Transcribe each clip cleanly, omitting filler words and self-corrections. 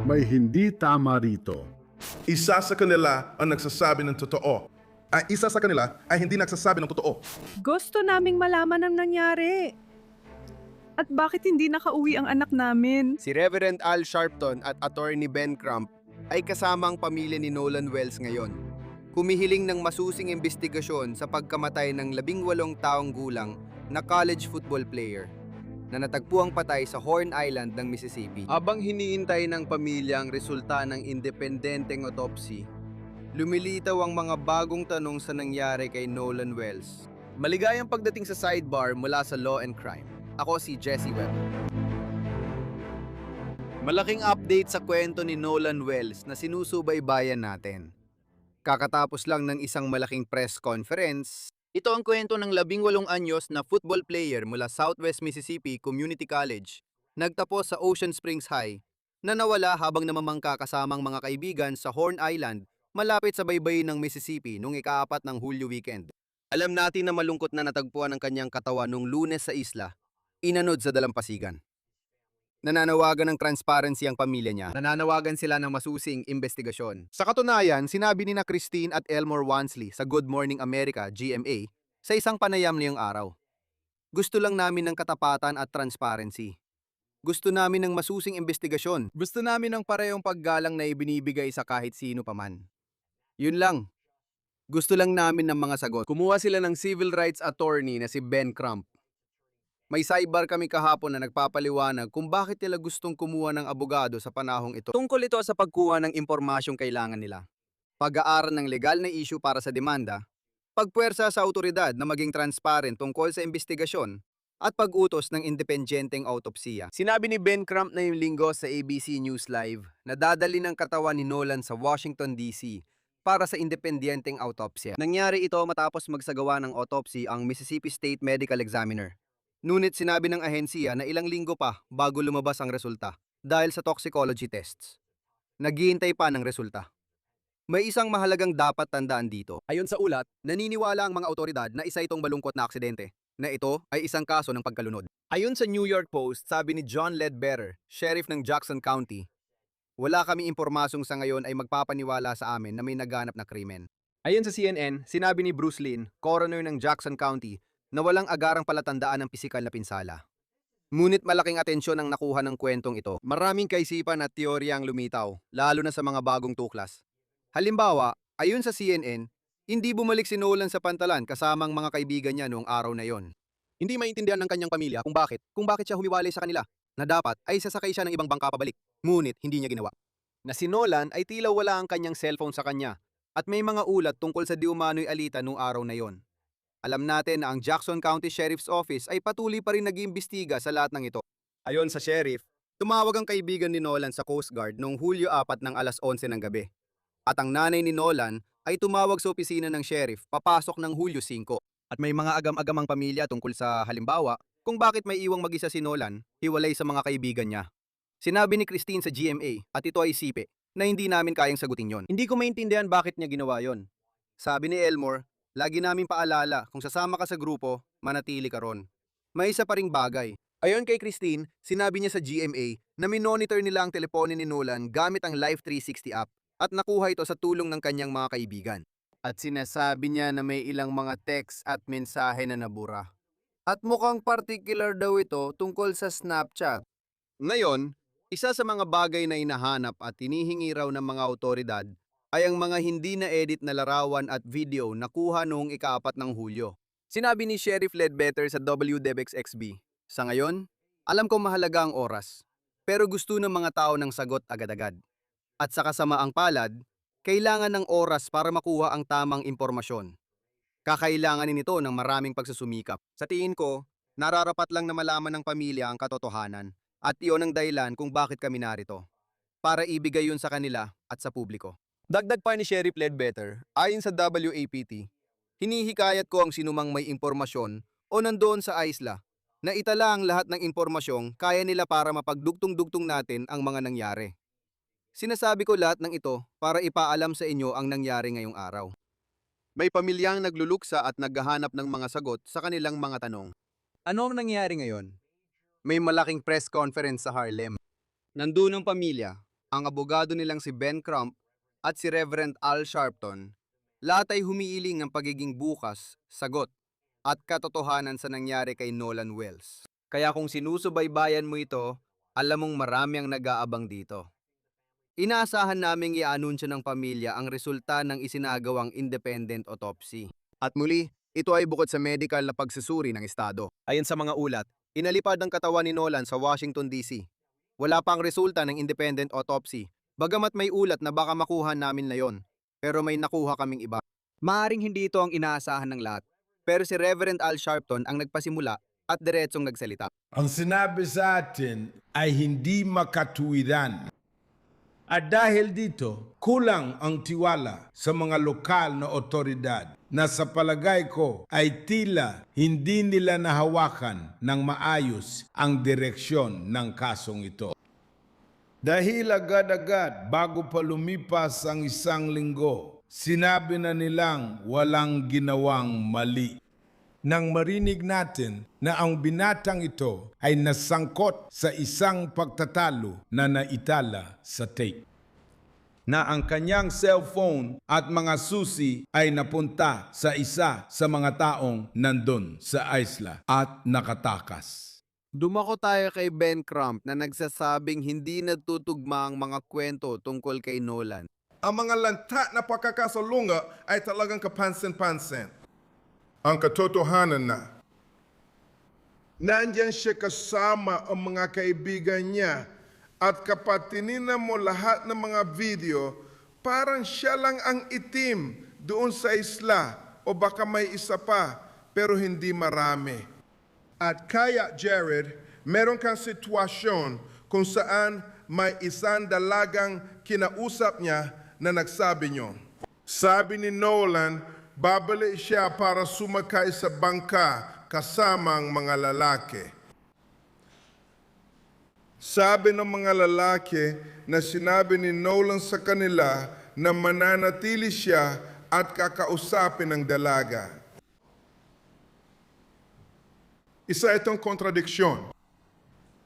May hindi tama rito. Isa sa kanila ang nagsasabi ng totoo. Isa sa kanila ay hindi nagsasabi ng totoo. Gusto naming malaman ang nangyari. At bakit hindi nakauwi ang anak namin? Si Reverend Al Sharpton at Attorney Ben Crump ay kasamang pamilya ni Nolan Wells ngayon. Kumihiling ng masusing investigasyon sa pagkamatay ng 18 taong gulang na college football player na natagpuang patay sa Horn Island ng Mississippi. Habang hiniintay ng pamilya ang resulta ng independenteng autopsy, lumilitaw ang mga bagong tanong sa nangyari kay Nolan Wells. Maligayang pagdating sa sidebar mula sa Law and Crime. Ako si Jesse Webb. Malaking update sa kwento ni Nolan Wells na sinusubaybayan natin. Kakatapos lang ng isang malaking press conference, ito ang kwento ng 18 anyos na football player mula Southwest Mississippi Community College, nagtapos sa Ocean Springs High, na nawala habang namamangka kasamang mga kaibigan sa Horn Island, malapit sa baybayin ng Mississippi noong ika-4 ng Hulyo weekend. Alam natin na malungkot na natagpuan ang kanyang katawan noong Lunes sa isla, inanod sa dalampasigan. Nananawagan ng transparency ang pamilya niya. Nananawagan sila ng masusing investigasyon. Sa katunayan, sinabi ni na Christine at Elmore Wansley sa Good Morning America, GMA, sa isang panayam niyang araw. Gusto lang namin ng katapatan at transparency. Gusto namin ng masusing investigasyon. Gusto namin ng parehong paggalang na ibinibigay sa kahit sino paman. Yun lang. Gusto lang namin ng mga sagot. Kumuha sila ng civil rights attorney na si Ben Crump. May sidebar kami kahapon na nagpapaliwanag kung bakit nila gustong kumuha ng abogado sa panahong ito. Tungkol ito sa pagkuha ng impormasyong kailangan nila. Pag-aaral ng legal na issue para sa demanda, pagpuwersa sa autoridad na maging transparent tungkol sa investigasyon, at pag-utos ng independenteng autopsiya. Sinabi ni Ben Crump na yung linggo sa ABC News Live na dadali ng katawan ni Nolan sa Washington, D.C. para sa independenteng autopsya. Nangyari ito matapos magsagawa ng autopsy ang Mississippi State Medical Examiner. Ngunit sinabi ng ahensya na ilang linggo pa bago lumabas ang resulta dahil sa toxicology tests. Naghihintay pa ng resulta. May isang mahalagang dapat tandaan dito. Ayon sa ulat, naniniwala ang mga otoridad na isa itong malungkot na aksidente, na ito ay isang kaso ng pagkalunod. Ayon sa New York Post, sabi ni John Ledbetter, sheriff ng Jackson County, wala kami impormasyong sa ngayon ay magpapaniwala sa amin na may naganap na krimen. Ayon sa CNN, sinabi ni Bruce Lynn, coroner ng Jackson County, na walang agarang palatandaan ng pisikal na pinsala. Ngunit malaking atensyon ang nakuha ng kwentong ito. Maraming kaisipan at teorya ang lumitaw, lalo na sa mga bagong tuklas. Halimbawa, ayon sa CNN, hindi bumalik si Nolan sa pantalan kasamang mga kaibigan niya noong araw na yon. Hindi maintindihan ng kanyang pamilya kung bakit siya humiwalay sa kanila, na dapat ay sasakay siya ng ibang bangka pabalik. Ngunit hindi niya ginawa. Na si Nolan ay tila wala ang kanyang cellphone sa kanya, at may mga ulat tungkol sa di umano'y alitan noong araw na yon. Alam natin na ang Jackson County Sheriff's Office ay patuloy pa rin nag-iimbestiga sa lahat ng ito. Ayon sa sheriff, tumawag ang kaibigan ni Nolan sa Coast Guard noong Hulyo 4 ng alas 11 ng gabi. At ang nanay ni Nolan ay tumawag sa opisina ng sheriff papasok ng Hulyo 5. At may mga agam-agamang pamilya tungkol sa halimbawa kung bakit may iwang mag-isa si Nolan, hiwalay sa mga kaibigan niya. Sinabi ni Christine sa GMA, at ito ay sipe, na hindi namin kayang sagutin yon. Hindi ko maintindihan bakit niya ginawa yon. Sabi ni Elmore, lagi namin paalala, kung sasama ka sa grupo, manatili ka ron. May isa pa ring bagay. Ayon kay Christine, sinabi niya sa GMA na minonitor nila ang telepono ni Nolan gamit ang Life 360 app at nakuha ito sa tulong ng kanyang mga kaibigan. At sinasabi niya na may ilang mga text at mensahe na nabura. At mukhang particular daw ito tungkol sa Snapchat. Ngayon, isa sa mga bagay na hinahanap at hinihingi raw ng mga autoridad ay ang mga hindi na-edit na larawan at video na kuha noong ika-4 ng Hulyo. Sinabi ni Sheriff Ledbetter sa WDBX-XB, sa ngayon, alam kong mahalaga ang oras, pero gusto ng mga tao ng sagot agad-agad. At sa kasamaang palad, kailangan ng oras para makuha ang tamang impormasyon. Kakailanganin ito ng maraming pagsusumikap. Sa tingin ko, nararapat lang na malaman ng pamilya ang katotohanan at iyon ang dahilan kung bakit kami narito. Para ibigay yun sa kanila at sa publiko. Dagdag pa ni Sheriff Ledbetter, ayon sa WAPT, hinihikayat ko ang sinumang may impormasyon o nandoon sa isla na itala ang lahat ng impormasyong kaya nila para mapagdugtong-dugtong natin ang mga nangyari. Sinasabi ko lahat ng ito para ipaalam sa inyo ang nangyari ngayong araw. May pamilyang nagluluksa at naghahanap ng mga sagot sa kanilang mga tanong. Ano ang nangyari ngayon? May malaking press conference sa Harlem. Nandun ang pamilya, ang abogado nilang si Ben Crump at si Reverend Al Sharpton, lahat ay humiiling ng pagiging bukas, sagot, at katotohanan sa nangyari kay Nolan Wells. Kaya kung sinusubaybayan mo ito, alam mong marami ang nag-aabang dito. Inaasahan naming i-anunsyo ng pamilya ang resulta ng isinagawang independent autopsy. At muli, ito ay bukod sa medical na pagsusuri ng Estado. Ayon sa mga ulat, inalipad ang katawan ni Nolan sa Washington, D.C. Wala pang resulta ng independent autopsy, bagamat may ulat na baka makuha namin na yon, pero may nakuha kaming iba. Maaring hindi ito ang inaasahan ng lahat, pero si Reverend Al Sharpton ang nagpasimula at diretsong nagsalita. Ang sinabi sa atin ay hindi makatuwiran. At dahil dito, kulang ang tiwala sa mga lokal na otoridad na sa palagay ko ay tila hindi nila nahawakan ng maayos ang direksyon ng kasong ito. Dahil agad-agad bago pa lumipas ang 1 linggo, sinabi na nilang walang ginawang mali. Nang marinig natin na ang binatang ito ay nasangkot sa isang pagtatalo na naitala sa tape, na ang kanyang cellphone at mga susi ay napunta sa isa sa mga taong nandun sa isla at nakatakas. Dumako tayo kay Ben Crump na nagsasabing hindi nagtutugma ang mga kwento tungkol kay Nolan. Ang mga lanta na pagkakasalunga ay talagang kapansin-pansin. Ang katotohanan na, nandyan siya kasama ang mga kaibigan niya at kapag tinignan mo lahat ng mga video, parang siya lang ang itim doon sa isla o baka may isa pa pero hindi marami. At kaya Jared, meron kang sitwasyon kung saan may isang dalagang kinausap niya na nagsabi niyo. Sabi ni Nolan, babalik siya para sumakay sa bangka kasamang mga lalaki. Sabi ng mga lalaki na sinabi ni Nolan sa kanila na mananatili siya at kakausapin ng dalaga. Isa itong kontradiksyon.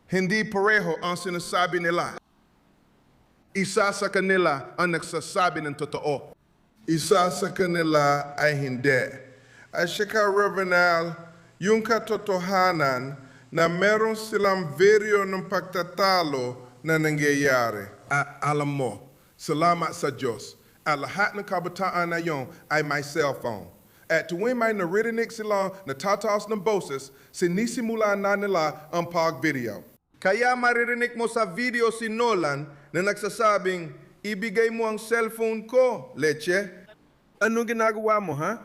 Hindi pareho ang sinasabi nila. Isa sa kanila ang nagsasabi ng totoo. Isa sa kanila ay hindi. At saka, Reverend Al, yung katotohanan na meron silang video ng pagtatalo na nangyayari. At alam mo, salamat sa Diyos, ang lahat ng kabataan na yon ay may cellphone. At tuwing may naririnig sila natataas ng boses, sinisimula na nila ang pag-video. Kaya maririnig mo sa video si Nolan na nagsasabing, ibigay mo ang cellphone ko, Leche. Anong ginagawa mo, ha?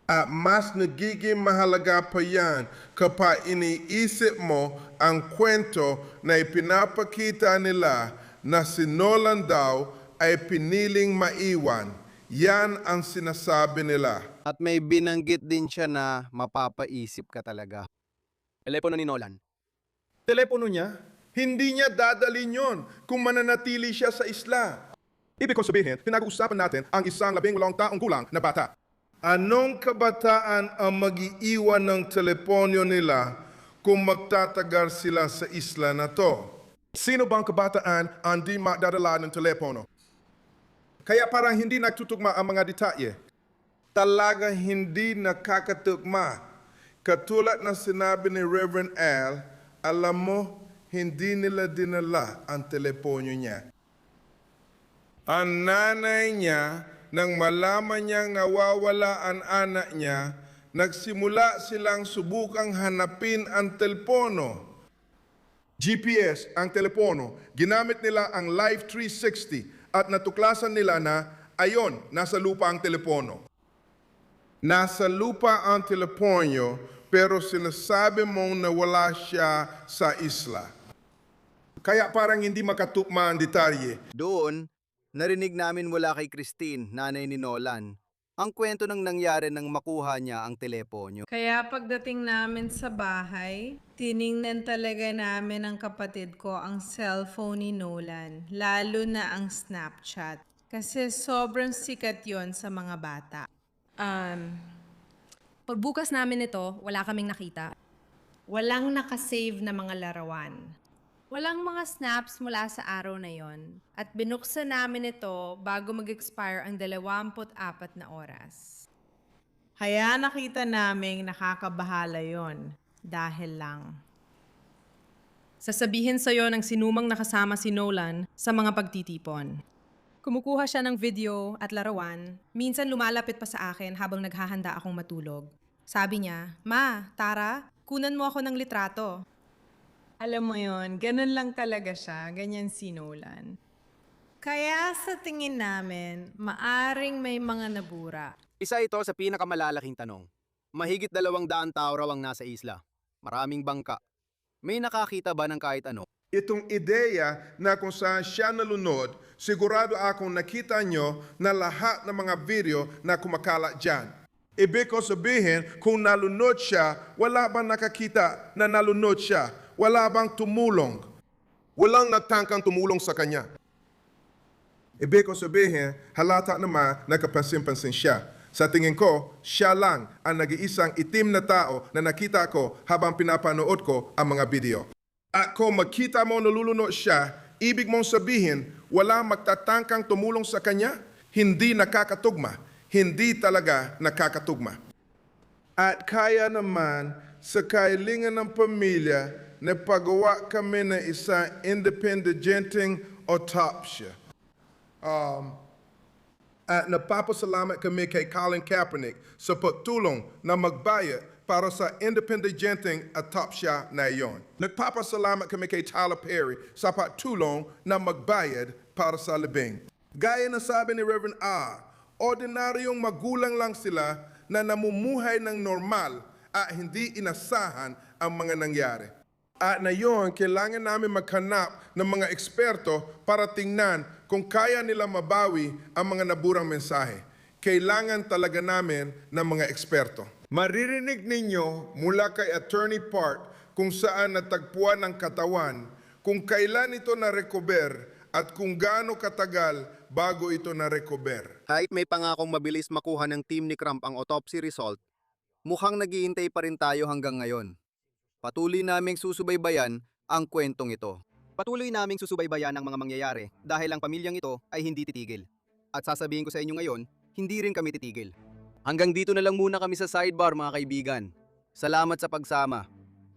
At mas nagiging mahalaga pa yan kapag iniisip mo ang kwento na ipinapakita nila na si Nolan daw ay piniling maiwan. Yan ang sinasabi nila. At may binanggit din siya na mapapaisip ka talaga. Telepono ni Nolan. Telepono niya, hindi niya dadalhin yon kung mananatili siya sa isla. Ibig kong sabihin, pinag-uusapan natin ang isang 18 taong gulang na bata. Anong kabataan ang mag-iiwan ng teleponyo nila kung magtatagal sila sa isla na to? Sino bang kabataan ang di magdadala ng telepono? Kaya parang hindi nagtutugma ang mga detalye. Talaga hindi nakakatugma. Katulad na sinabi ni Reverend Al, alam mo, hindi nila dinala ang teleponyo niya. Ang nanay niya, nang malaman niyang nawawala ang anak niya, nagsimula silang subukang hanapin ang telepono. GPS ang telepono, ginamit nila ang Live 360 at natuklasan nila na, ayon, nasa lupa ang telepono. Nasa lupa ang teleponyo, pero sinasabi mong nawala siya sa isla. Kaya parang hindi makatugma ang detalye. Doon, narinig namin mula kay Christine, nanay ni Nolan, ang kwento ng nangyari nang makuha niya ang teleponyo. Kaya pagdating namin sa bahay, tiningnan talaga namin ng kapatid ko ang cellphone ni Nolan, lalo na ang Snapchat. Kasi sobrang sikat yon sa mga bata. Pagbukas namin ito, wala kaming nakita. Walang nakasave na mga larawan. Walang mga snaps mula sa araw na yon at binuksan namin ito bago mag-expire ang 24 na oras. Kaya nakita naming nakakabahala yon dahil lang. Sasabihin sa'yo ng sinumang nakasama si Nolan sa mga pagtitipon. Kumukuha siya ng video at larawan. Minsan lumalapit pa sa akin habang naghahanda akong matulog. Sabi niya, "Ma, Tara, kunan mo ako ng litrato." Alam mo yon, ganun lang talaga siya, ganyan si Nolan. Kaya sa tingin namin, maaring may mga nabura. Isa ito sa pinakamalalaking tanong. Mahigit 200 tao raw ang nasa isla. Maraming bangka. May nakakita ba ng kahit ano? Itong ideya na kung saan siya nalunod, sigurado akong nakita nyo na lahat ng mga video na kumakalat dyan. Ibig ko sabihin, kung nalunod siya, wala bang nakakita na nalunod siya? Wala bang tumulong? Walang nagtangkang tumulong sa kanya. Ibig ko sabihin, halata naman nakapansin-pansin siya. Sa tingin ko, siya lang ang nag-iisang itim na tao na nakita ko habang pinapanood ko ang mga video. At kung makita mo nalulunod siya, ibig mong sabihin, wala magtatangkang tumulong sa kanya? Hindi nakakatugma. Hindi talaga nakakatugma. At kaya naman, sa kahilingan ng pamilya, napagawa kami ng isang independenteng autopsy. At napapasalamat kami kay Colin Kaepernick sa pagtulong na magbayad para sa independenteng autopsy na iyon. Nagpapasalamat kami kay Tyler Perry sa pagtulong na magbayad para sa libing. Gaya na sabi ni Reverend R., ordinaryong magulang lang sila na namumuhay ng normal at hindi inasahan ang mga nangyari. At na yun, kailangan namin maghanap ng mga eksperto para tingnan kung kaya nila mabawi ang mga naburang mensahe. Kailangan talaga namin ng mga eksperto. Maririnig ninyo mula kay Attorney Park kung saan natagpuan ang katawan, kung kailan ito na-recover at kung gaano katagal bago ito na-recover. Kahit may pangakong mabilis makuha ng team ni Crump ang autopsy result, mukhang naghihintay pa rin tayo hanggang ngayon. Patuloy naming susubaybayan ang kwentong ito. Patuloy naming susubaybayan ang mga mangyayari dahil ang pamilyang ito ay hindi titigil. At sasabihin ko sa inyo ngayon, hindi rin kami titigil. Hanggang dito na lang muna kami sa sidebar mga kaibigan. Salamat sa pagsama.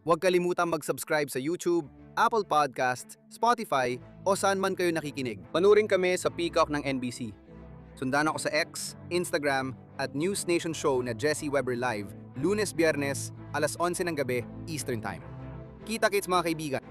Huwag kalimutang mag-subscribe sa YouTube, Apple Podcast, Spotify o saan man kayo nakikinig. Panurin kami sa Peacock ng NBC. Sundan ako sa X, Instagram at News Nation Show na Jesse Weber Live, Lunes-Biyernes, alas 11 ng gabi, Eastern Time. Kita-kits mga kaibigan!